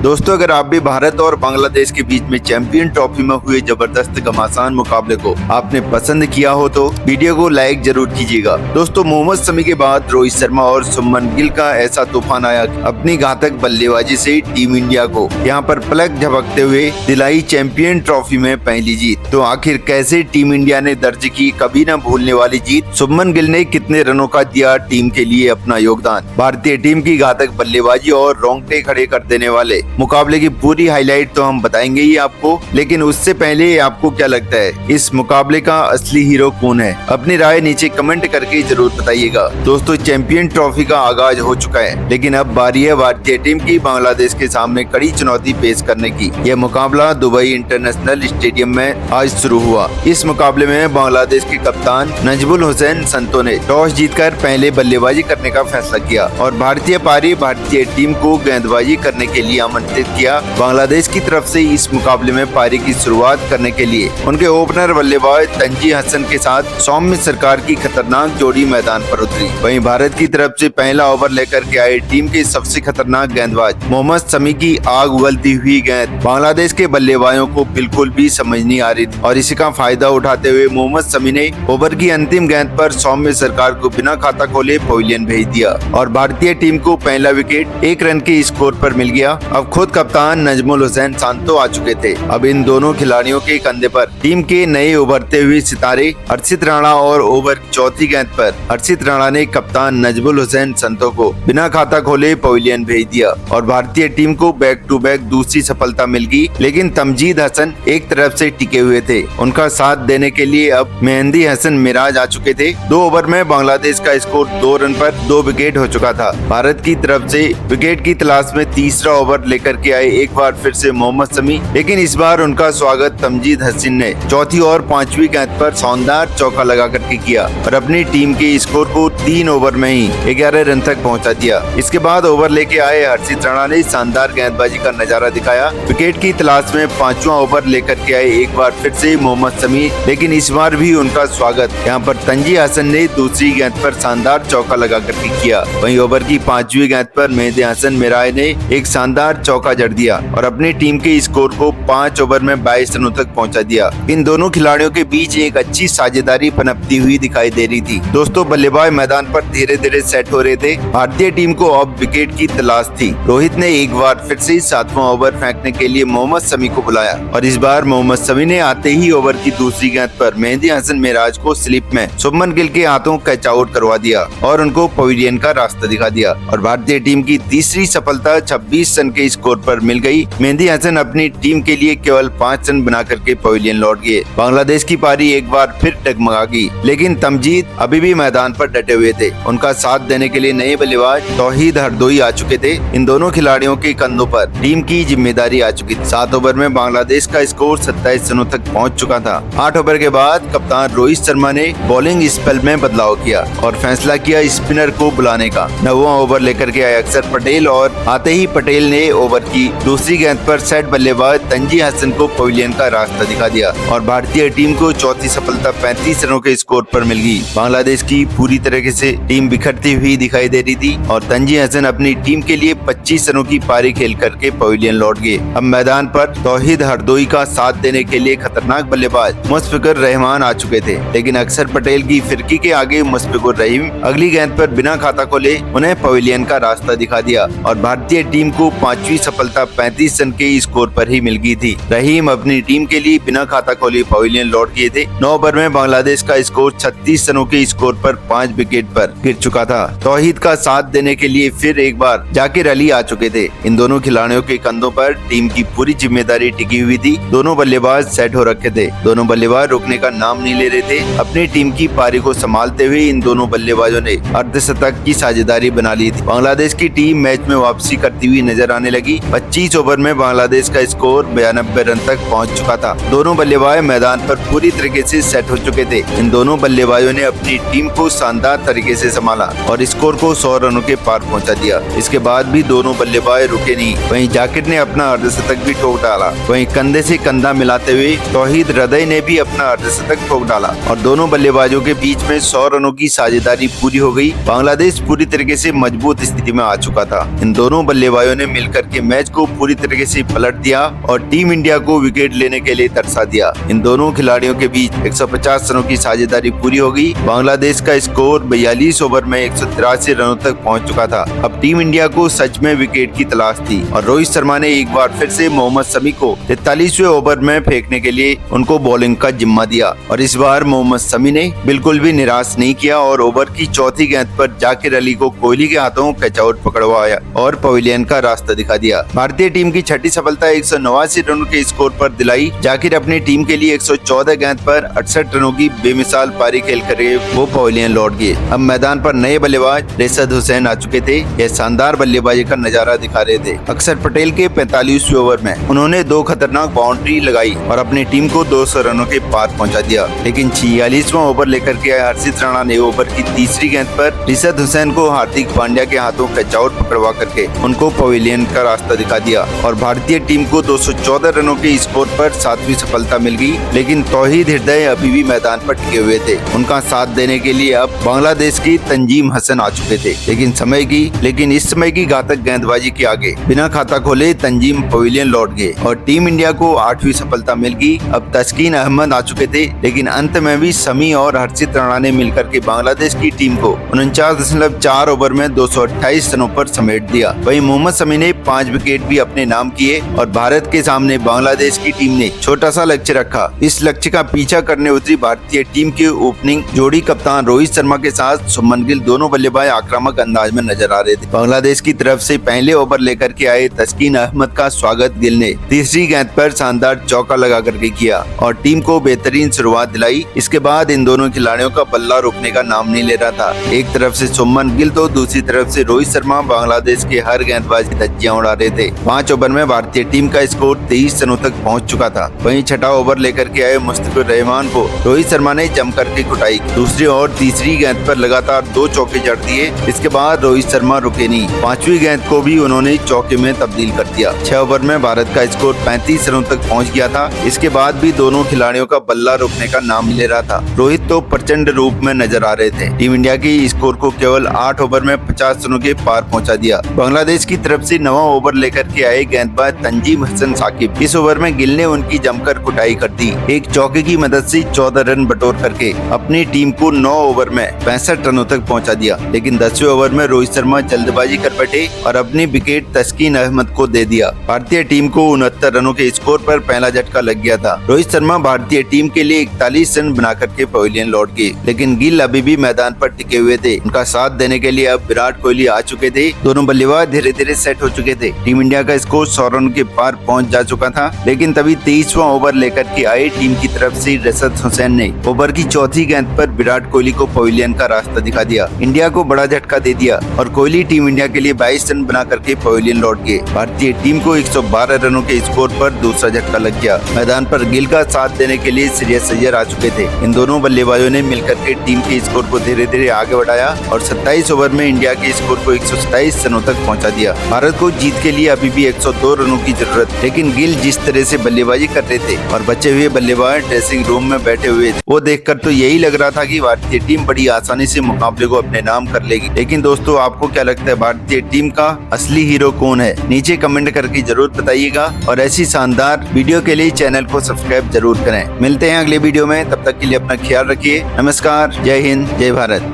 दोस्तों, अगर आप भी भारत और बांग्लादेश के बीच में चैंपियन ट्रॉफी में हुए जबरदस्त घमासान मुकाबले को आपने पसंद किया हो तो वीडियो को लाइक जरूर कीजिएगा। दोस्तों, मोहम्मद शमी के बाद रोहित शर्मा और शुभमन गिल का ऐसा तूफान आया अपनी घातक बल्लेबाजी से टीम इंडिया को यहाँ पर पलक झपकते हुए दिलाई चैंपियन ट्रॉफी में पहली जीत। तो आखिर कैसे टीम इंडिया ने दर्ज की कभी न भूलने वाली जीत? शुभमन गिल ने कितने रनों का दिया टीम के लिए अपना योगदान? भारतीय टीम की घातक बल्लेबाजी और रोंगटे खड़े कर देने वाले मुकाबले की पूरी हाईलाइट तो हम बताएंगे ही आपको, लेकिन उससे पहले आपको क्या लगता है इस मुकाबले का असली हीरो कौन है? अपनी राय नीचे कमेंट करके जरूर बताइएगा। दोस्तों, चैंपियन ट्रॉफी का आगाज हो चुका है, लेकिन अब बारी है भारतीय टीम की बांग्लादेश के सामने कड़ी चुनौती पेश करने की। यह मुकाबला दुबई इंटरनेशनल स्टेडियम में आज शुरू हुआ। इस मुकाबले में बांग्लादेश के कप्तान नजमुल हुसैन संतो ने टॉस जीतकर पहले बल्लेबाजी करने का फैसला किया और भारतीय पारी भारतीय टीम को गेंदबाजी करने के लिए आमंत्रित किया। बांग्लादेश की तरफ से इस मुकाबले में पारी की शुरुआत करने के लिए उनके ओपनर बल्लेबाज तंजीद हसन के साथ सौम्य सरकार की खतरनाक जोड़ी मैदान पर उतरी। वहीं भारत की तरफ से पहला ओवर लेकर के आए टीम के सबसे खतरनाक गेंदबाज मोहम्मद शमी की आग उगलती हुई गेंद बांग्लादेश के बल्लेबाजों को बिल्कुल भी समझ नहीं आ रही थी और इसी का फायदा उठाते हुए मोहम्मद शमी ने ओवर की अंतिम गेंद पर सौम्य सरकार को बिना खाता खोले पवेलियन भेज दिया और भारतीय टीम को पहला विकेट 1 रन के स्कोर पर मिल गया। अब खुद कप्तान नजमुल हुसैन संतो आ चुके थे। अब इन दोनों खिलाड़ियों के कंधे पर टीम के नए उभरते हुए सितारे हर्षित राणा और ओवर की चौथी गेंद पर हर्षित राणा ने कप्तान नजमुल हुसैन संतो को बिना खाता खोले पवेलियन भेज दिया और भारतीय टीम को बैक टू बैक दूसरी सफलता मिल गई। लेकिन तंजीद हसन एक तरफ से टिके हुए थे। उनका साथ देने के लिए अब मेहंदी हसन मिराज आ चुके थे। 2 ओवर में बांग्लादेश का स्कोर 2 रन पर 2 विकेट हो चुका था। भारत की तरफ से विकेट की तलाश में तीसरा ओवर लेकर के आए एक बार फिर से मोहम्मद शमी, लेकिन इस बार उनका स्वागत तंजीद हसन ने चौथी और 5वीं गेंद पर शानदार चौका लगा करके किया और अपनी टीम के स्कोर को 3 ओवर में ही 11 रन तक पहुंचा दिया। इसके बाद ओवर लेके आए हर्षित राणा ने शानदार गेंदबाजी का नजारा दिखाया। विकेट की तलाश में 5वां ओवर लेकर के आए एक बार फिर से मोहम्मद शमी, लेकिन इस बार भी उनका स्वागत यहाँ पर तंजीद हसन ने दूसरी गेंद पर शानदार चौका लगा करके किया। वहीं ओवर की 5वीं गेंद पर मेहंदी हसन मिराज ने एक शानदार चौका जड़ दिया और अपनी टीम के स्कोर को 5 ओवर में 22 रनों तक पहुंचा दिया। इन दोनों खिलाड़ियों के बीच एक अच्छी साझेदारी पनपती हुई दिखाई दे रही थी। दोस्तों, बल्लेबाज मैदान पर धीरे धीरे सेट हो रहे थे। भारतीय टीम को अब विकेट की तलाश थी। रोहित ने एक बार फिर से 7वां ओवर फेंकने के लिए मोहम्मद शमी को बुलाया और इस बार मोहम्मद शमी ने आते ही ओवर की दूसरी गेंद पर मेहंदी हसन मिराज को स्लिप में शुभमन गिल के हाथों कैच आउट करवा दिया और उनको पवेलियन का रास्ता दिखा दिया और भारतीय टीम की तीसरी सफलता 26 रन के स्कोर पर मिल गई। मेहंदी हसन अपनी टीम के लिए केवल 5 रन बना करके पवेलियन लौट गए। बांग्लादेश की पारी एक बार फिर डगमगा गई, लेकिन तंजीद अभी भी मैदान पर डटे हुए थे। उनका साथ देने के लिए नए बल्लेबाज तौहीद हरदोई आ चुके थे। इन दोनों खिलाड़ियों के कंधों पर टीम की जिम्मेदारी आ चुकी थी। 7 ओवर में बांग्लादेश का स्कोर 27 रनों तक पहुंच चुका था। 8 ओवर के बाद कप्तान रोहित शर्मा ने बॉलिंग स्पेल में बदलाव किया और फैसला किया स्पिनर को बुलाने का। 9वां ओवर लेकर के आए अक्षर पटेल और आते ही पटेल ने ओवर की दूसरी गेंद पर सेट बल्लेबाज तंजीद हसन को पवेलियन का रास्ता दिखा दिया और भारतीय टीम को चौथी सफलता 35 रनों के स्कोर पर मिल गई। बांग्लादेश की पूरी तरीके से टीम बिखरती हुई दिखाई दे रही थी और तंजीद हसन अपनी टीम के लिए 25 रनों की पारी खेल करके पवेलियन लौट गए। अब मैदान पर तौहीद हरदोई का साथ देने के लिए खतरनाक बल्लेबाज मुशफिकुर रहमान आ चुके थे, लेकिन अक्षर पटेल की फिरकी के आगे मुशफिकुर रहीम अगली गेंद पर बिना खाता खोले उन्हें पवेलियन का रास्ता दिखा दिया और भारतीय टीम को 5वीं सफलता 35 रन के स्कोर पर ही मिल गई थी। रहीम अपनी टीम के लिए बिना खाता खोले पवेलियन लौट गए थे। 9 ओवर में बांग्लादेश का स्कोर 36 रनों के स्कोर पर 5 विकेट पर गिर चुका था। तौहीद का साथ देने के लिए फिर एक बार जाकिर अली आ चुके थे। इन दोनों खिलाड़ियों के कंधों पर टीम की पूरी जिम्मेदारी टिकी हुई थी। दोनों बल्लेबाज सेट हो रखे थे। दोनों बल्लेबाज रुकने का नाम नहीं ले रहे थे। अपनी टीम की पारी को संभालते हुए इन दोनों बल्लेबाजों ने अर्धशतक की साझेदारी बना ली थी। बांग्लादेश की टीम मैच में वापसी करती हुई नजर आने लगी। 25 ओवर में बांग्लादेश का स्कोर 92 रन तक पहुंच चुका था। दोनों बल्लेबाज मैदान पर पूरी तरीके से सेट हो चुके थे। इन दोनों बल्लेबाजों ने अपनी टीम को शानदार तरीके से संभाला और स्कोर को 100 रनों के पार पहुंचा दिया। इसके बाद भी दोनों बल्लेबाज रुके नहीं। वहीं जाकिर ने अपना अर्धशतक भी ठोक डाला। वहीं कंधे से कंधा मिलाते हुए तौहीद हरदोई ने भी अपना अर्धशतक ठोक डाला और दोनों बल्लेबाजों के बीच में 100 रनों की साझेदारी पूरी हो गई। बांग्लादेश पूरी तरीके से मजबूत स्थिति में आ चुका था। इन दोनों बल्लेबाजों ने मिलकर के मैच को पूरी तरीके से पलट दिया और टीम इंडिया को विकेट लेने के लिए तरसा दिया। इन दोनों खिलाड़ियों के बीच 150 रनों की साझेदारी पूरी हो गई। बांग्लादेश का स्कोर 42 ओवर में 183 रनों तक पहुंच चुका था। अब टीम इंडिया को सच में विकेट की तलाश थी और रोहित शर्मा ने एक बार फिर से मोहम्मद शमी को 43वें ओवर में फेंकने के लिए उनको बॉलिंग का जिम्मा दिया और इस बार मोहम्मद शमी ने बिल्कुल भी निराश नहीं किया और ओवर की चौथी गेंद पर जाकिर अली को कोहली के हाथों कैच आउट पकड़वाया और पवेलियन का रास्ता दिखा दिया। भारतीय टीम की छठी सफलता 189 रनों के स्कोर पर दिलाई। जाकिर अपनी टीम के लिए 114 गेंद पर 68 रनों की बेमिसाल पारी खेल कर वो पवेलियन लौट गए। अब मैदान पर नए बल्लेबाज रेशद हुसैन आ चुके थे। यह शानदार बल्लेबाजी का नजारा दिखा रहे थे। अक्षर पटेल के 45वें ओवर में उन्होंने 2 खतरनाक बाउंड्री लगाई और अपनी टीम को 200 रनों के पार पहुंचा दिया। लेकिन 46वां ओवर लेकर के आए हर्षित राणा ने ओवर की तीसरी गेंद पर रेशद हुसैन को हार्दिक पांड्या के हाथों कैच आउट पकड़वा करके उनको पवेलियन का रास्ता दिखा दिया और भारतीय टीम को 214 रनों के स्कोर पर 7वीं सफलता मिल गई। लेकिन तौहीद हृदय अभी भी मैदान पर टिके हुए थे। उनका साथ देने के लिए अब बांग्लादेश की तंजीम हसन आ चुके थे। लेकिन इस समय की घातक गेंदबाजी के आगे बिना खाता खोले तंजीम पवेलियन लौट गए और टीम इंडिया को 8वीं सफलता मिल गई। अब तस्कीन अहमद आ चुके थे, लेकिन अंत में भी शमी और हर्षित राणा ने मिलकर के बांग्लादेश की टीम को 49.4 ओवर में 228 रनों पर समेट दिया। वहीं मोहम्मद शमी ने 5 विकेट भी अपने नाम किए और भारत के सामने बांग्लादेश की टीम ने छोटा सा लक्ष्य रखा। इस लक्ष्य का पीछा करने उतरी भारतीय टीम के ओपनिंग जोड़ी कप्तान रोहित शर्मा के साथ शुभमन गिल दोनों बल्लेबाज आक्रामक अंदाज में नजर आ रहे थे। बांग्लादेश की तरफ से पहले ओवर लेकर के आए तस्कीन अहमद का स्वागत गिल ने तीसरी गेंद पर शानदार चौका लगा करके किया और टीम को बेहतरीन शुरुआत दिलाई। इसके बाद इन दोनों खिलाड़ियों का बल्ला रुकने का नाम नहीं ले रहा था। एक तरफ से शुभमन गिल तो दूसरी तरफ से रोहित शर्मा बांग्लादेश के हर गेंदबाज की धज्जियां उड़ा रहे थे। 5 ओवर में भारतीय टीम का स्कोर 23 रनों तक पहुंच चुका था। वहीं छठा ओवर लेकर के आए मुस्तफिजुर रहमान को रोहित शर्मा ने जमकर के कुटाई। दूसरी और तीसरी गेंद पर लगातार 2 चौके जड़ दिए। इसके बाद रोहित शर्मा रुके नहीं, 5वीं गेंद को भी उन्होंने चौके में तब्दील कर दिया। 6 ओवर में भारत का स्कोर 35 रनों तक पहुंच गया था। इसके बाद भी दोनों खिलाड़ियों का बल्ला रुकने का नाम ले रहा था। रोहित तो प्रचंड रूप में नजर आ रहे थे। टीम इंडिया की स्कोर को केवल 8 ओवर में 50 रनों के पार पहुंचा दिया। बांग्लादेश की तरफ से 9वां ओवर लेकर के आए गेंदबाज तंजीम हसन साकिब। इस ओवर में गिल ने उनकी जमकर कुटाई कर दी। एक चौके की मदद से 14 रन बटोर करके अपनी टीम को 9 ओवर में 65 रनों तक पहुंचा दिया। लेकिन 10वें ओवर में रोहित शर्मा जल्दबाजी कर बैठे और अपनी विकेट तस्कीन अहमद को दे दिया। भारतीय टीम को 69 रनों के स्कोर पर पहला झटका लग गया था। रोहित शर्मा भारतीय टीम के लिए 41 रन बना करके पवेलियन लौट गए, लेकिन गिल अभी भी मैदान पर टिके हुए थे। उनका साथ देने के लिए अब विराट कोहली आ चुके थे। दोनों बल्लेबाज धीरे धीरे सेट हो चुके थे। टीम इंडिया का स्कोर 100 रन के पार पहुंच जा चुका था। लेकिन तभी 23वां ओवर लेकर के आए टीम की तरफ से रेशद हुसैन ने ओवर की चौथी गेंद पर विराट कोहली को पवेलियन का रास्ता दिखा दिया। इंडिया को बड़ा झटका दे दिया और कोहली टीम इंडिया के लिए 22 रन बना करके पवेलियन लौट गए। भारतीय टीम को 112 रनों के स्कोर पर दूसरा झटका लग गया। मैदान पर गिल का साथ देने के लिए श्रेयस अय्यर आ चुके थे। इन दोनों बल्लेबाजों ने मिलकर के टीम के स्कोर को धीरे धीरे आगे बढ़ाया और 27 ओवर में इंडिया के स्कोर को 127 रनों तक पहुंचा दिया। भारत को जीत के लिए अभी भी 102 रनों की जरूरत, लेकिन गिल जिस तरह से बल्लेबाजी कर रहे थे और बचे हुए बल्लेबाज ड्रेसिंग रूम में बैठे हुए थे, वो देखकर तो यही लग रहा था कि भारतीय टीम बड़ी आसानी से मुकाबले को अपने नाम कर लेगी। लेकिन दोस्तों, आपको क्या लगता है भारतीय टीम का असली हीरो कौन है? नीचे कमेंट करके जरूर बताइएगा और ऐसी शानदार वीडियो के लिए चैनल को सब्सक्राइब जरूर करें। मिलते हैं अगले वीडियो में, तब तक के लिए अपना ख्याल रखिए। नमस्कार, जय हिंद, जय भारत।